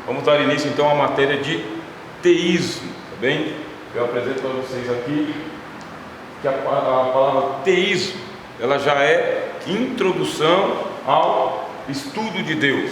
Vamos dar início então à matéria de teísmo, tá bem? Eu apresento para vocês aqui que a palavra teísmo, ela já é introdução ao estudo de Deus.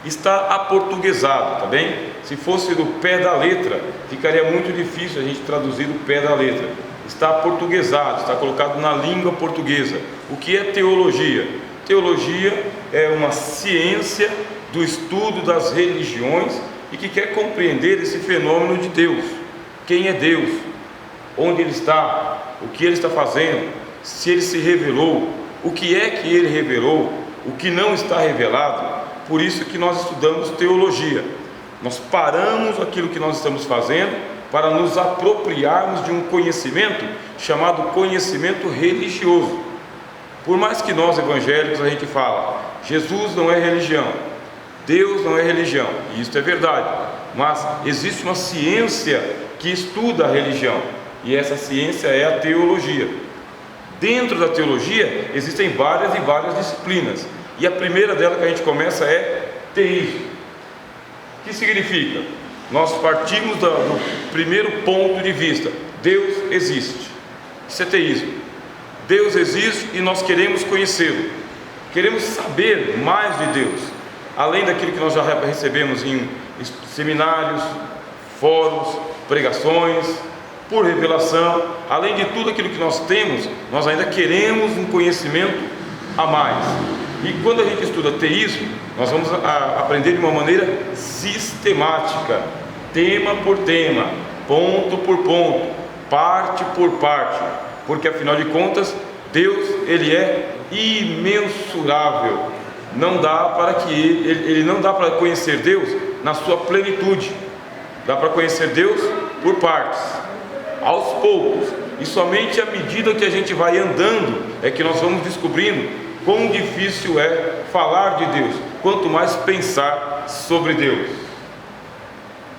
Está aportuguesado, tá bem? Se fosse do pé da letra, ficaria muito difícil a gente traduzir do pé da letra. Está aportuguesado, está colocado na língua portuguesa. O que é teologia? Teologia é uma ciência do estudo das religiões e que quer compreender esse fenômeno de Deus. Quem é Deus? Onde Ele está? O que Ele está fazendo? Se Ele se revelou? O que é que Ele revelou? O que não está revelado? Por isso que nós estudamos teologia. Nós paramos aquilo que nós estamos fazendo para nos apropriarmos de um conhecimento chamado conhecimento religioso. Por mais que nós evangélicos a gente fala, Jesus não é religião, Deus não é religião, e isso é verdade, mas existe uma ciência que estuda a religião, e essa ciência é a teologia. Dentro da teologia existem várias e várias disciplinas, e a primeira dela que a gente começa é teísmo. O que significa? Nós partimos do primeiro ponto de vista: Deus existe. Isso é teísmo. Deus existe e nós queremos conhecê-lo, queremos saber mais de Deus, além daquilo que nós já recebemos em seminários, fóruns, pregações, por revelação. Além de tudo aquilo que nós temos, nós ainda queremos um conhecimento a mais. E quando a gente estuda teísmo, nós vamos aprender de uma maneira sistemática, tema por tema, ponto por ponto, parte por parte, porque afinal de contas, Deus, Ele é imensurável. Não dá para que ele não dá para conhecer Deus na sua plenitude. Dá para conhecer Deus por partes, aos poucos, e somente à medida que a gente vai andando é que nós vamos descobrindo quão difícil é falar de Deus, quanto mais pensar sobre Deus.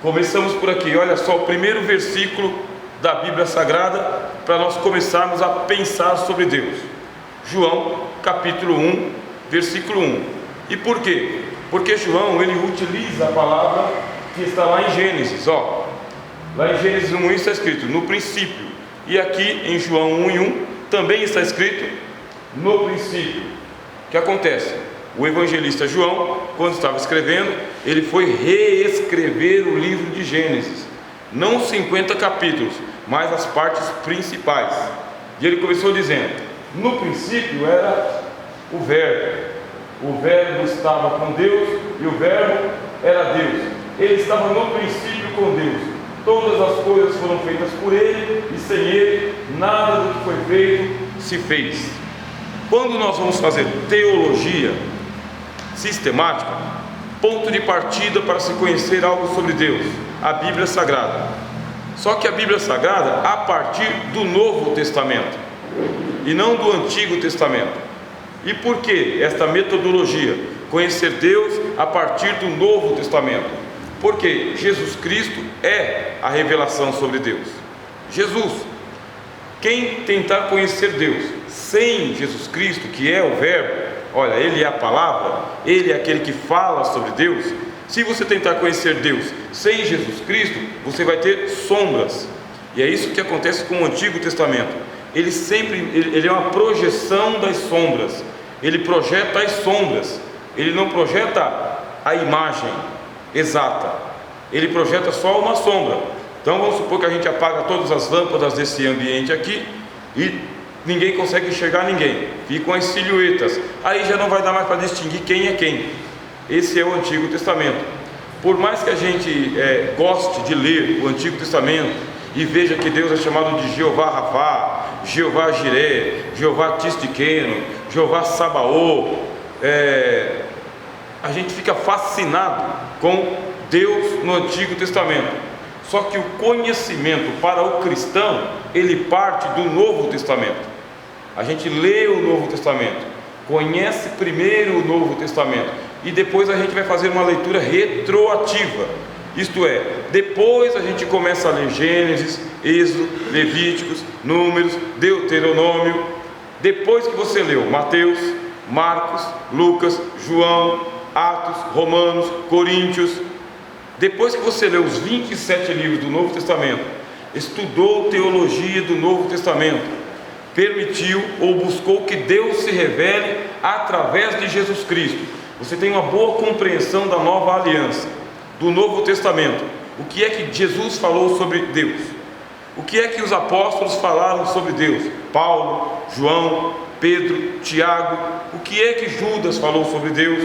Começamos por aqui, olha só o primeiro versículo da Bíblia Sagrada para nós começarmos a pensar sobre Deus. João capítulo 1, versículo 1. E por quê? Porque João, ele utiliza a palavra que está lá em Gênesis, ó. Lá em Gênesis 1 está escrito no princípio, e aqui em João 1:1 também está escrito no princípio. O que acontece? O evangelista João, quando estava escrevendo, ele foi reescrever o livro de Gênesis, não 50 capítulos, mas as partes principais. E ele começou dizendo: no princípio era o Verbo estava com Deus e o Verbo era Deus. Ele estava no princípio com Deus. Todas as coisas foram feitas por Ele, e sem Ele nada do que foi feito se fez. Quando nós vamos fazer teologia sistemática, ponto de partida para se conhecer algo sobre Deus, a Bíblia Sagrada. Só que a Bíblia Sagrada a partir do Novo Testamento e não do Antigo Testamento. E por que esta metodologia? Conhecer Deus a partir do Novo Testamento. Porque Jesus Cristo é a revelação sobre Deus. Jesus. Quem tentar conhecer Deus sem Jesus Cristo, que é o Verbo, olha, Ele é a palavra, Ele é aquele que fala sobre Deus. Se você tentar conhecer Deus sem Jesus Cristo, você vai ter sombras. E é isso que acontece com o Antigo Testamento. Ele é uma projeção das sombras. Ele projeta as sombras. Ele não projeta a imagem exata. Ele projeta só uma sombra. Então vamos supor que a gente apaga todas as lâmpadas desse ambiente aqui e ninguém consegue enxergar ninguém. Ficam as silhuetas. Aí já não vai dar mais para distinguir quem é quem. Esse é o Antigo Testamento. Por mais que a gente goste de ler o Antigo Testamento e veja que Deus é chamado de Jeová Rafá, Jeová Jiré, Jeová Tisqueno, Jeová Sabaô, a gente fica fascinado com Deus no Antigo Testamento. Só que o conhecimento para o cristão, ele parte do Novo Testamento. A gente lê o Novo Testamento, conhece primeiro o Novo Testamento, e depois a gente vai fazer uma leitura retroativa. Isto é, depois a gente começa a ler Gênesis, Êxodo, Levíticos, Números, Deuteronômio. Depois que você leu Mateus, Marcos, Lucas, João, Atos, Romanos, Coríntios, Depois que você leu os 27 livros do Novo Testamento, estudou teologia do Novo Testamento, permitiu ou buscou que Deus se revele através de Jesus Cristo, você tem uma boa compreensão da nova aliança, do Novo Testamento. O que é que Jesus falou sobre Deus? O que é que os apóstolos falaram sobre Deus? Paulo, João, Pedro, Tiago. O que é que Judas falou sobre Deus?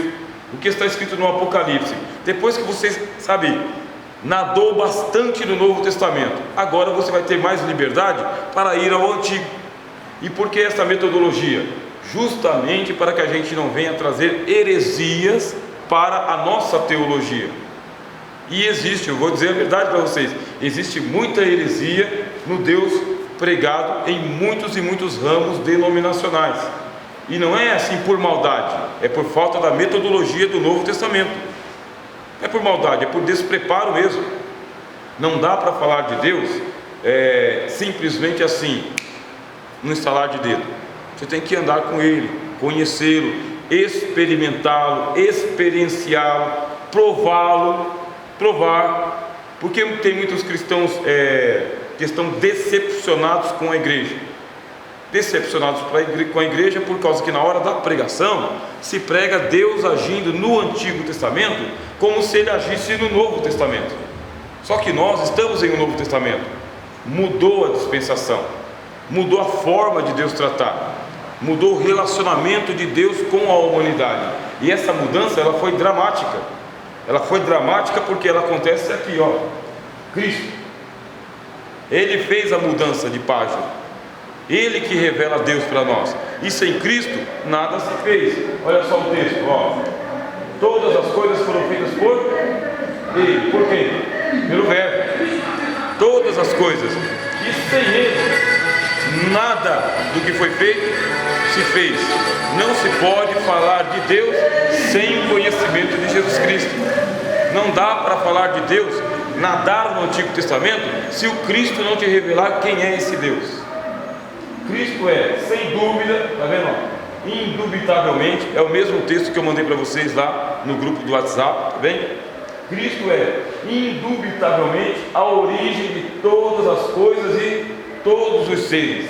O que está escrito no Apocalipse? Depois que você, nadou bastante no Novo Testamento, agora você vai ter mais liberdade para ir ao Antigo. E por que essa metodologia? Justamente para que a gente não venha trazer heresias para a nossa teologia. E existe, eu vou dizer a verdade para vocês, existe muita heresia no Deus pregado em muitos e muitos ramos denominacionais. E não é assim por maldade, é por falta da metodologia do Novo Testamento. Não é por maldade, é por despreparo mesmo. Não dá para falar de Deus simplesmente assim, no estalar de dedo. Você tem que andar com Ele, conhecê-lo, experimentá-lo, experienciá-lo, provar, porque tem muitos cristãos que estão decepcionados com a igreja, decepcionados com a igreja por causa que na hora da pregação se prega Deus agindo no Antigo Testamento como se Ele agisse no Novo Testamento. Só que nós estamos em um Novo Testamento, mudou a dispensação, mudou a forma de Deus tratar, mudou o relacionamento de Deus com a humanidade, e essa mudança ela foi dramática. Ela foi dramática porque ela acontece aqui, Cristo. Ele fez a mudança de página, Ele que revela Deus para nós, e sem Cristo nada se fez. Olha só o texto, todas as coisas foram feitas por Ele. Por quem? Pelo Verbo. Todas as coisas, e sem Ele nada do que foi feito se fez. Não se pode falar de Deus sem o conhecimento de Jesus Cristo. Não dá para falar de Deus, nadar no Antigo Testamento, se o Cristo não te revelar quem é esse Deus. Cristo é, sem dúvida, está vendo? Indubitavelmente, é o mesmo texto que eu mandei para vocês lá no grupo do WhatsApp, tá bem? Cristo é, indubitavelmente, a origem de todas as coisas e todos os seres.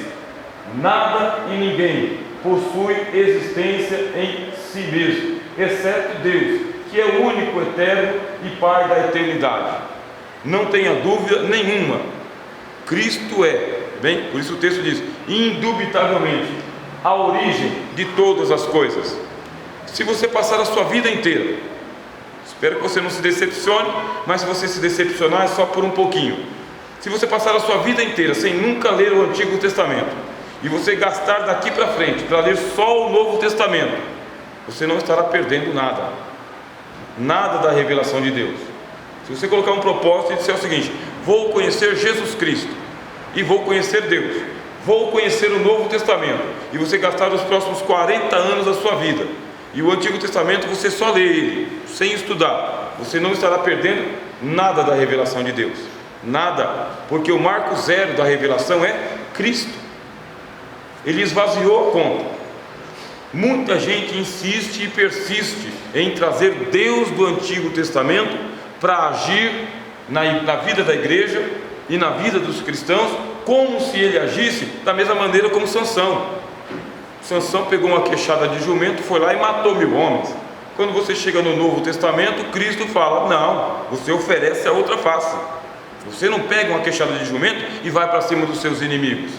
Nada e ninguém possui existência em si mesmo, exceto Deus, que é o único eterno e Pai da eternidade. Não tenha dúvida nenhuma, Cristo é, bem, por isso o texto diz, indubitavelmente, a origem de todas as coisas. Se você passar a sua vida inteira, espero que você não se decepcione, mas se você se decepcionar é só por um pouquinho. Se você passar a sua vida inteira sem nunca ler o Antigo Testamento, e você gastar daqui para frente para ler só o Novo Testamento, você não estará perdendo nada, nada da revelação de Deus. Se você colocar um propósito e disser o seguinte: vou conhecer Jesus Cristo e vou conhecer Deus, vou conhecer o Novo Testamento, e você gastar os próximos 40 anos da sua vida, e o Antigo Testamento você só lê ele, sem estudar, você não estará perdendo nada da revelação de Deus, nada, porque o marco zero da revelação é Cristo. Ele esvaziou a conta. Muita gente insiste e persiste em trazer Deus do Antigo Testamento para agir na vida da igreja e na vida dos cristãos, como se ele agisse da mesma maneira como Sansão. Sansão pegou uma queixada de jumento, foi lá e matou 1000 homens. Quando você chega no Novo Testamento, Cristo fala: não, você oferece a outra face. Você não pega uma queixada de jumento e vai para cima dos seus inimigos.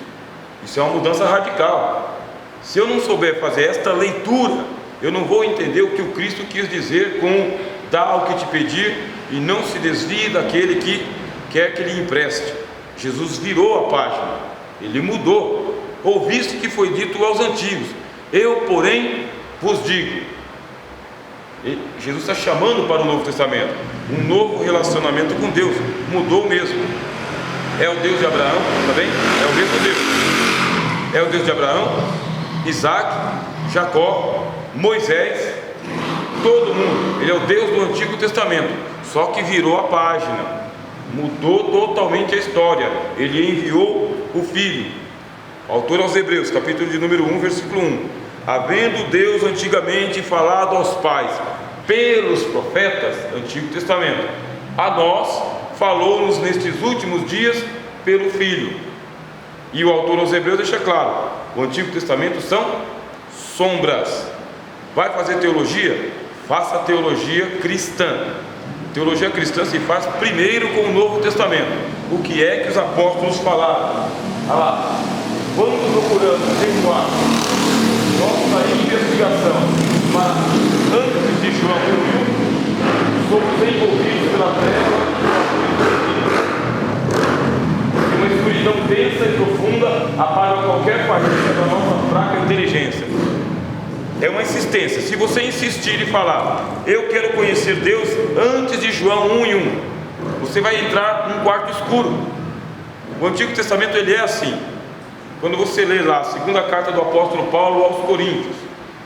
Isso é uma mudança radical. Se eu não souber fazer esta leitura, eu não vou entender o que o Cristo quis dizer com dá o que te pedir e não se desvie daquele que quer que lhe empreste. Jesus virou a página, ele mudou. Ouviste que foi dito aos antigos, eu porém vos digo. E Jesus está chamando para o Novo Testamento, um novo relacionamento com Deus. Mudou mesmo. É o Deus de Abraão, tá bem? É o mesmo Deus. É o Deus de Abraão, Isaac, Jacó, Moisés, todo mundo. Ele é o Deus do Antigo Testamento, só que virou a página, mudou totalmente a história. Ele enviou o Filho. Autor aos Hebreus, capítulo de número 1, versículo 1: havendo Deus antigamente falado aos pais pelos profetas, Antigo Testamento, a nós falou-nos nestes últimos dias pelo Filho. E o autor aos Hebreus deixa claro: o Antigo Testamento são sombras. Vai fazer teologia? Faça teologia cristã. Teologia cristã se faz primeiro com o Novo Testamento. O que é que os apóstolos falaram? Olha lá, quando procuramos efetuar nossa investigação, mas antes de João 1, somos envolvidos pela treva, uma escuridão densa e profunda apaga qualquer partícula da nossa fraca inteligência. É uma insistência. Se você insistir e falar, eu quero conhecer Deus antes de João 1:1, você vai entrar num quarto escuro. O Antigo Testamento ele é assim. Quando você lê lá a segunda carta do apóstolo Paulo aos Coríntios,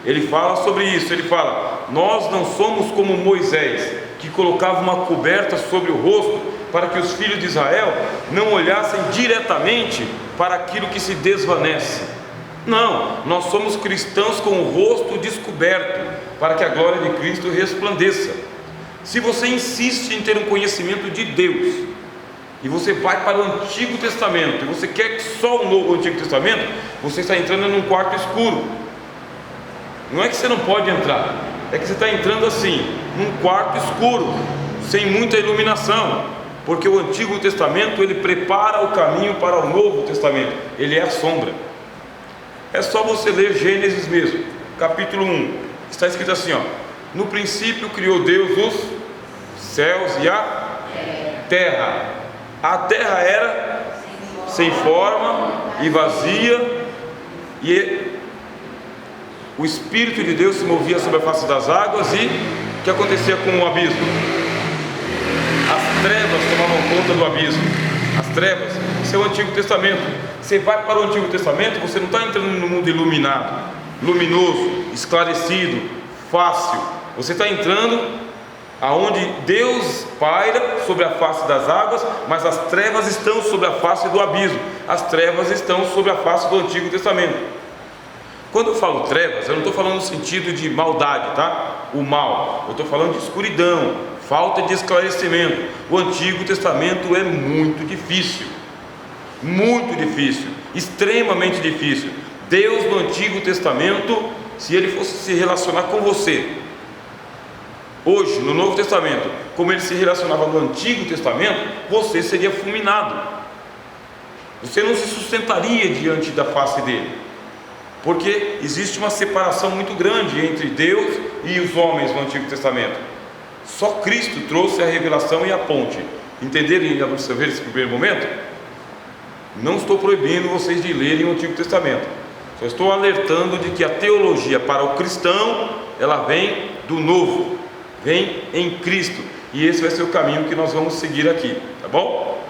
ele fala sobre isso. Ele fala: nós não somos como Moisés, que colocava uma coberta sobre o rosto para que os filhos de Israel não olhassem diretamente para aquilo que se desvanece. Não, nós somos cristãos com o rosto descoberto, para que a glória de Cristo resplandeça. Se você insiste em ter um conhecimento de Deus, e você vai para o Antigo Testamento, e você quer só o Antigo Testamento, você está entrando num quarto escuro. Não é que você não pode entrar, é que você está entrando assim, num quarto escuro, sem muita iluminação, porque o Antigo Testamento ele prepara o caminho para o Novo Testamento, ele é a sombra. É só você ler Gênesis mesmo, capítulo 1, está escrito assim, ó: no princípio criou Deus os céus e a terra. A terra era sem forma e vazia, e o Espírito de Deus se movia sobre a face das águas. E o que acontecia com o abismo? As trevas tomavam conta do abismo. As trevas, isso é o Antigo Testamento. Você vai para o Antigo Testamento, você não está entrando no mundo iluminado, luminoso, esclarecido, fácil. Você está entrando aonde Deus paira sobre a face das águas, mas as trevas estão sobre a face do abismo. As trevas estão sobre a face do Antigo Testamento. Quando eu falo trevas, eu não estou falando no sentido de maldade, tá? O mal. Eu estou falando de escuridão, falta de esclarecimento. O Antigo Testamento é muito difícil. Muito difícil, extremamente difícil. Deus no Antigo Testamento, se ele fosse se relacionar com você hoje no Novo Testamento, como ele se relacionava no Antigo Testamento, você seria fulminado. Você não se sustentaria diante da face dele, porque existe uma separação muito grande entre Deus e os homens no Antigo Testamento. Só Cristo trouxe a revelação e a ponte. Entenderam e absorveram esse primeiro momento? Não estou proibindo vocês de lerem o Antigo Testamento, só estou alertando de que a teologia para o cristão, ela vem do Novo, vem em Cristo, e esse vai ser o caminho que nós vamos seguir aqui, tá bom?